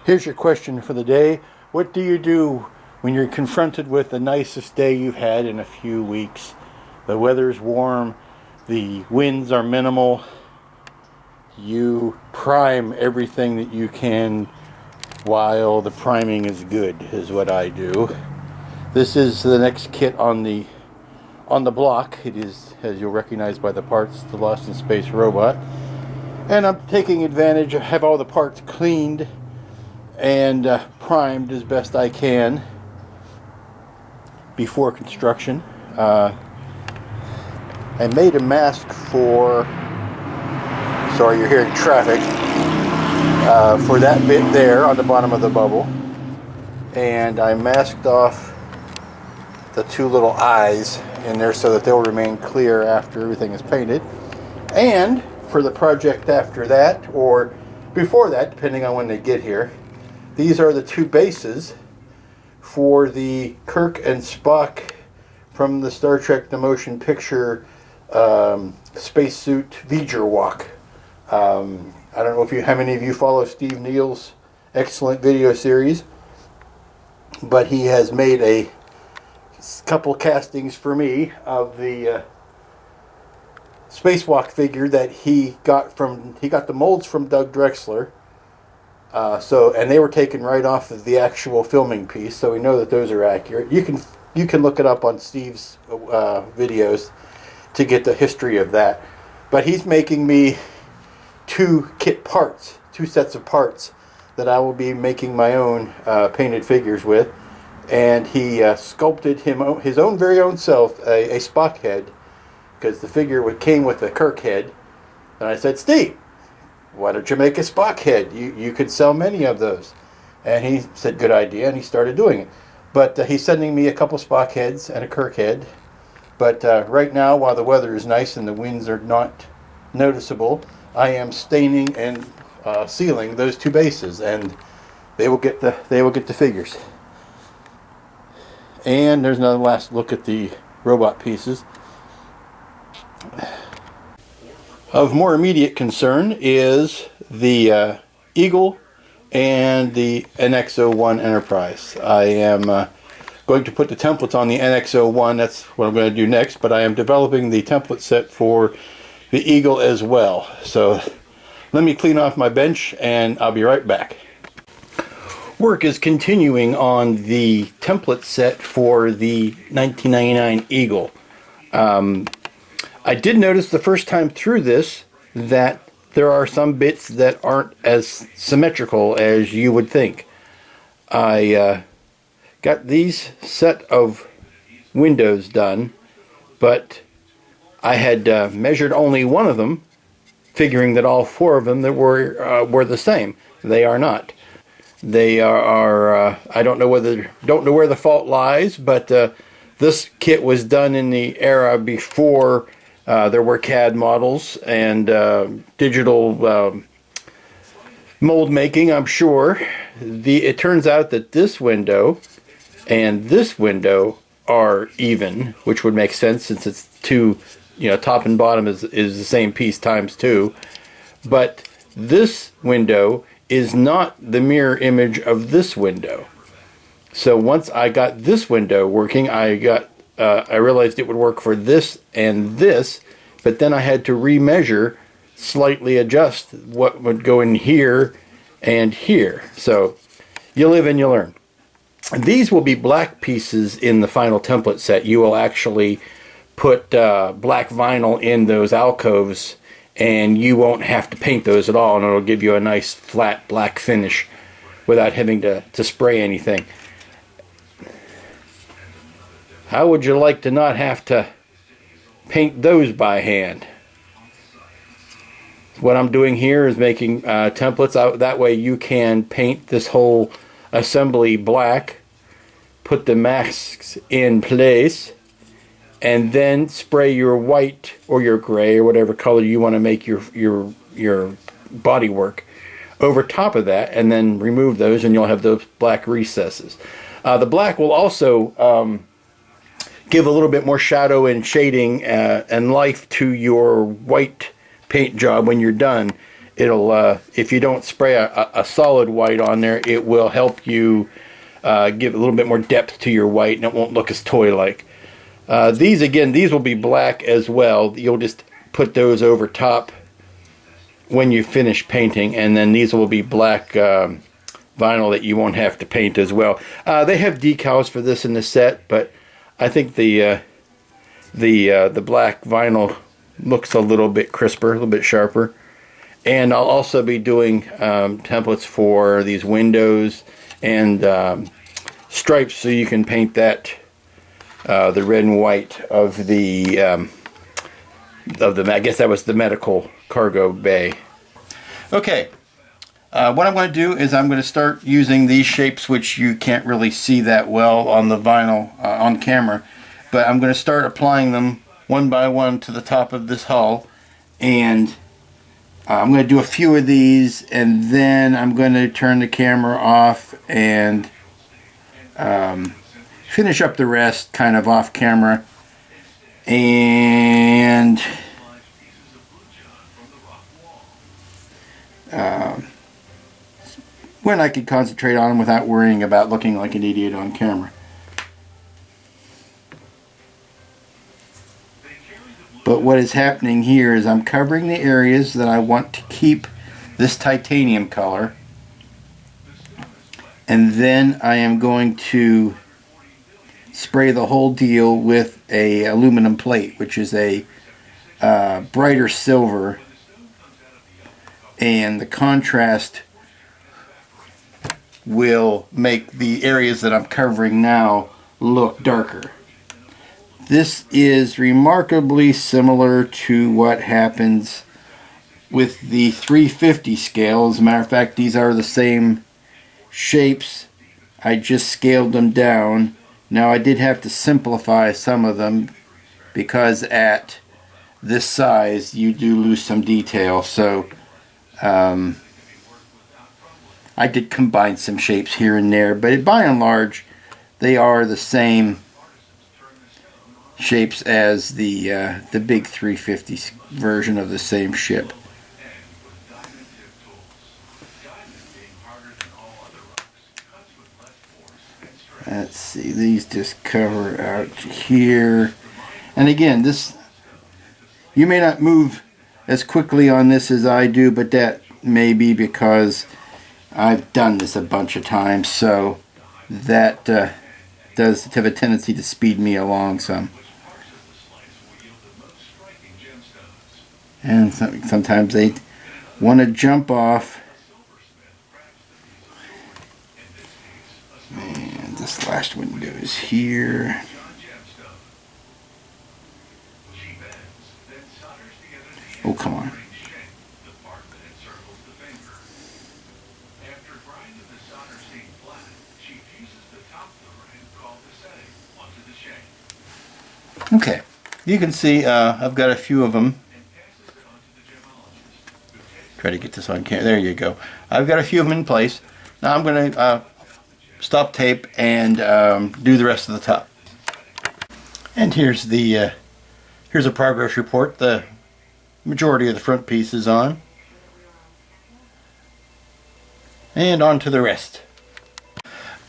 Here's your question for the day. What do you do when you're confronted with the nicest day you've had in a few weeks? The weather's warm, the winds are minimal. You prime everything that you can while the priming is good, is what I do. This is the next kit on the block. It is, as you'll recognize by the parts, the Lost in Space robot. And I'm taking advantage of have all the parts cleaned and primed as best I can before construction. I made a mask for, sorry you're hearing traffic, for that bit there on the bottom of the bubble, and I masked off the two little eyes in there so that they'll remain clear after everything is painted. And for the project after that, or before that, depending on when they get here, these are the two bases for the Kirk and Spock from the Star Trek The Motion Picture spacesuit V'ger walk. I don't know how many of you follow Steve Neal's excellent video series, but he has made a couple castings for me of the spacewalk figure that he got the molds from Doug Drexler. And they were taken right off of the actual filming piece, so we know that those are accurate. You can look it up on Steve's videos to get the history of that. But he's making me two sets of parts that I will be making my own painted figures with. And he sculpted his own very own self a Spock head, because the figure came with the Kirk head. And I said, Steve, why don't you make a Spock head? You could sell many of those. And he said, good idea, and he started doing it. But he's sending me a couple Spock heads and a Kirk head. But right now, while the weather is nice and the winds are not noticeable, I am staining and sealing those two bases, and they will get the figures. And there's another last look at the robot pieces. Of more immediate concern is the Eagle and the NX-01 Enterprise. I am going to put the templates on the NX-01. That's what I'm going to do next, but I am developing the template set for the Eagle as well. So let me clean off my bench and I'll be right back. Work is continuing on the template set for the 1999 Eagle. I did notice the first time through this that there are some bits that aren't as symmetrical as you would think. I got these set of windows done, but I had measured only one of them, figuring that all four of them that were the same. They are not. They are I don't know where the fault lies, but this kit was done in the era before there were CAD models and digital mold making, I'm sure. It turns out that this window and this window are even, which would make sense since it's two, top and bottom is the same piece times two. But this window is not the mirror image of this window. So once I got this window working, I realized it would work for this and this, but then I had to remeasure, slightly adjust what would go in here and here. So you live and you learn. These will be black pieces in the final template set. You will actually put black vinyl in those alcoves, and you won't have to paint those at all, and it'll give you a nice flat black finish without having to spray anything. How would you like to not have to paint those by hand? What I'm doing here is making templates out. That way you can paint this whole assembly black, put the masks in place, and then spray your white or your gray or whatever color you want to make your body work over top of that, and then remove those, and you'll have those black recesses. The black will also give a little bit more shadow and shading and life to your white paint job when you're done. it'll if you don't spray a solid white on there, it will help you give a little bit more depth to your white, and it won't look as toy-like. These will be black as well. You'll just put those over top when you finish painting, and then these will be black vinyl that you won't have to paint as well. They have decals for this in the set, but I think the black vinyl looks a little bit crisper, a little bit sharper. And I'll also be doing templates for these windows and stripes, so you can paint that the red and white of the I guess that was the medical cargo bay. Okay, what I'm going to do is I'm going to start using these shapes, which you can't really see that well on the vinyl on camera, but I'm going to start applying them one by one to the top of this hull, and I'm going to do a few of these, and then I'm going to turn the camera off and finish up the rest kind of off camera. And when I could concentrate on them without worrying about looking like an idiot on camera. But what is happening here is I'm covering the areas that I want to keep this titanium color, and then I am going to spray the whole deal with a aluminum plate, which is a brighter silver, and the contrast will make the areas that I'm covering now look darker. This is remarkably similar to what happens with the 350 scale. As a matter of fact, these are the same shapes. I just scaled them down. Now, I did have to simplify some of them because at this size you do lose some detail. So I did combine some shapes here and there, but by and large they are the same shapes as the big 350 version of the same ship. Let's see, these just cover out here. And again, this, you may not move as quickly on this as I do, but that may be because I've done this a bunch of times, so that does have a tendency to speed me along some. And sometimes they want to jump off. And this last one goes here. Oh, come on. Okay, you can see I've got a few of them. Try to get this on camera. There you go. I've got a few of them in place. Now I'm going to stop tape and do the rest of the top. And here's the here's a progress report. The majority of the front piece is on, and on to the rest.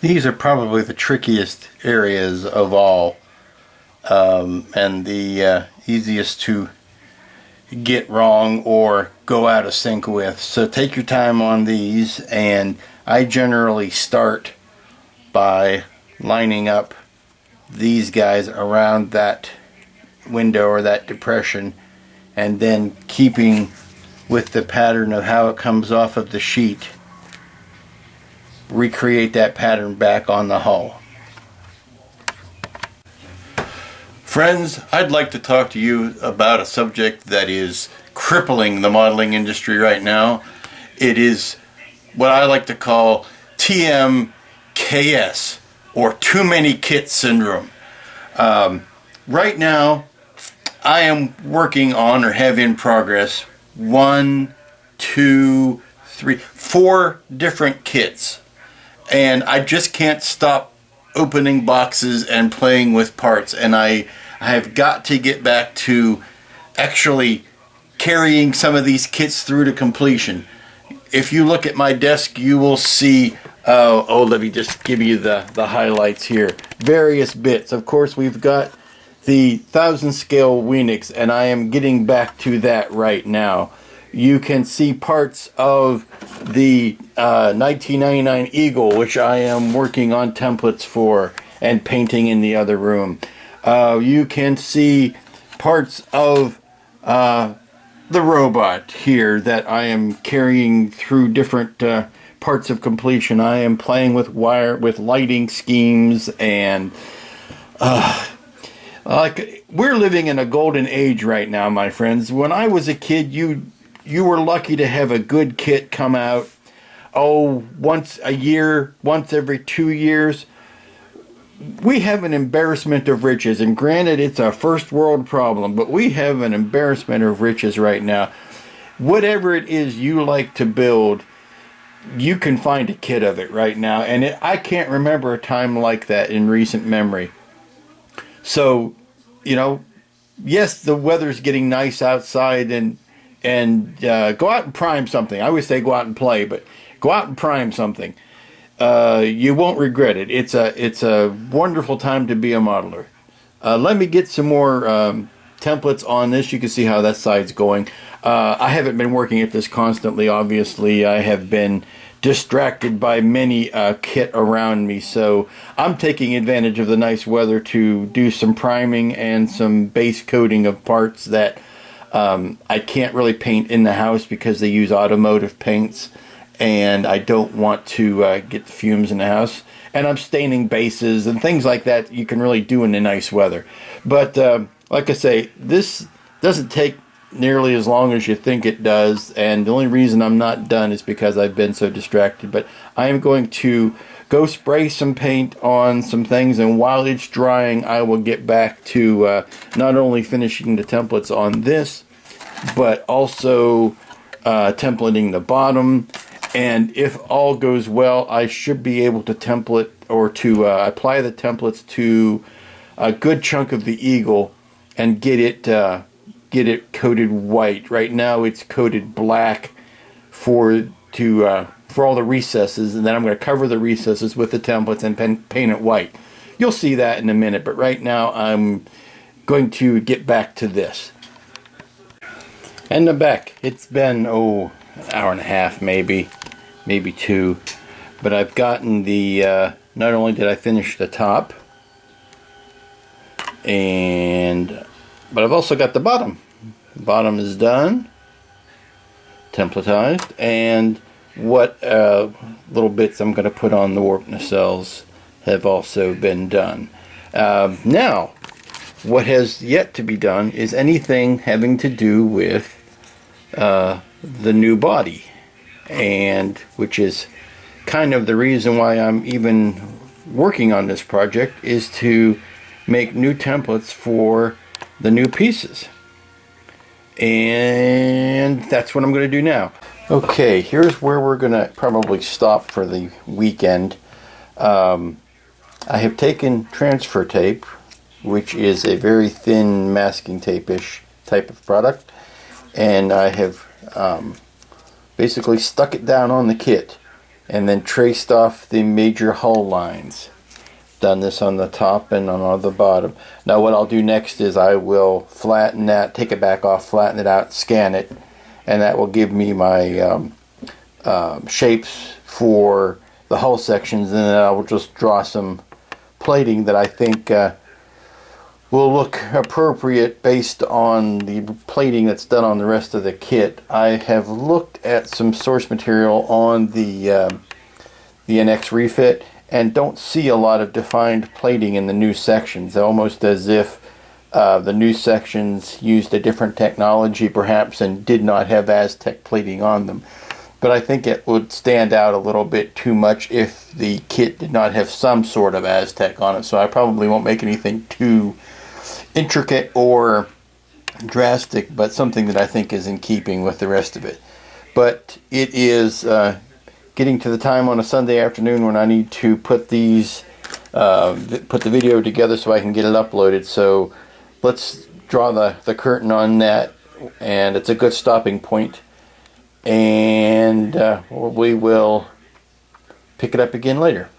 These are probably the trickiest areas of all, and the easiest to get wrong or go out of sync with. So take your time on these, and I generally start by lining up these guys around that window or that depression, and then keeping with the pattern of how it comes off of the sheet, recreate that pattern back on the hull. Friends, I'd like to talk to you about a subject that is crippling the modeling industry right now. It is what I like to call TMKS, or too many kits syndrome. Right now, I am working on, or have in progress, 1, 2, 3, 4 different kits. And I just can't stop opening boxes and playing with parts, and I have got to get back to actually carrying some of these kits through to completion. If you look at my desk, you will see, let me just give you the highlights here. Various bits. Of course, we've got the 1000 scale Weenix, and I am getting back to that right now. You can see parts of the 1999 Eagle, which I am working on templates for and painting in the other room. You can see parts of the robot here that I am carrying through different parts of completion. I am playing with lighting schemes, and like, we're living in a golden age right now, my friends. When I was a kid, you were lucky to have a good kit come out, once a year, once every 2 years. We have an embarrassment of riches, and granted, it's a first world problem, but we have an embarrassment of riches right now. Whatever it is you like to build, you can find a kit of it right now, and I can't remember a time like that in recent memory. So, yes, the weather's getting nice outside, and go out and prime something. I always say go out and play, but go out and prime something. You won't regret it. It's a wonderful time to be a modeler. Let me get some more templates on this. You can see how that side's going. I haven't been working at this constantly, obviously. I have been distracted by many kit around me, so I'm taking advantage of the nice weather to do some priming and some base coating of parts that I can't really paint in the house because they use automotive paints, and I don't want to get the fumes in the house. And I'm staining bases and things like that you can really do in the nice weather. But like I say, this doesn't take nearly as long as you think it does, and the only reason I'm not done is because I've been so distracted. But I am going to go spray some paint on some things, and while it's drying, I will get back to not only finishing the templates on this, but also templating the bottom. And if all goes well, I should be able to template or to apply the templates to a good chunk of the Eagle and get it coated white. Right now it's coated black for all the recesses, and then I'm going to cover the recesses with the templates and paint it white. You'll see that in a minute, but right now I'm going to get back to this. And the back, it's been an hour and a half, maybe 2, but I've gotten the not only did I finish the top, but I've also got the bottom. The bottom is done, templatized, and what little bits I'm going to put on the warp nacelles have also been done. Now, what has yet to be done is anything having to do with the new body, and which is kind of the reason why I'm even working on this project, is to make new templates for the new pieces. And that's what I'm going to do now. Okay, here's where we're going to probably stop for the weekend. I have taken transfer tape, which is a very thin masking tape-ish type of product, and I have basically stuck it down on the kit and then traced off the major hull lines. Done this on the top and on the bottom. Now what I'll do next is I will flatten that, take it back off, flatten it out, scan it, and that will give me my shapes for the hull sections, and then I will just draw some plating that I think will look appropriate based on the plating that's done on the rest of the kit. I have looked at some source material on the NX refit and don't see a lot of defined plating in the new sections, almost as if the new sections used a different technology perhaps and did not have Aztec plating on them. But I think it would stand out a little bit too much if the kit did not have some sort of Aztec on it, so I probably won't make anything too intricate or drastic, but something that I think is in keeping with the rest of it. But it is getting to the time on a Sunday afternoon when I need to put these put the video together so I can get it uploaded. So let's draw the curtain on that and it's a good stopping point. And we will pick it up again later.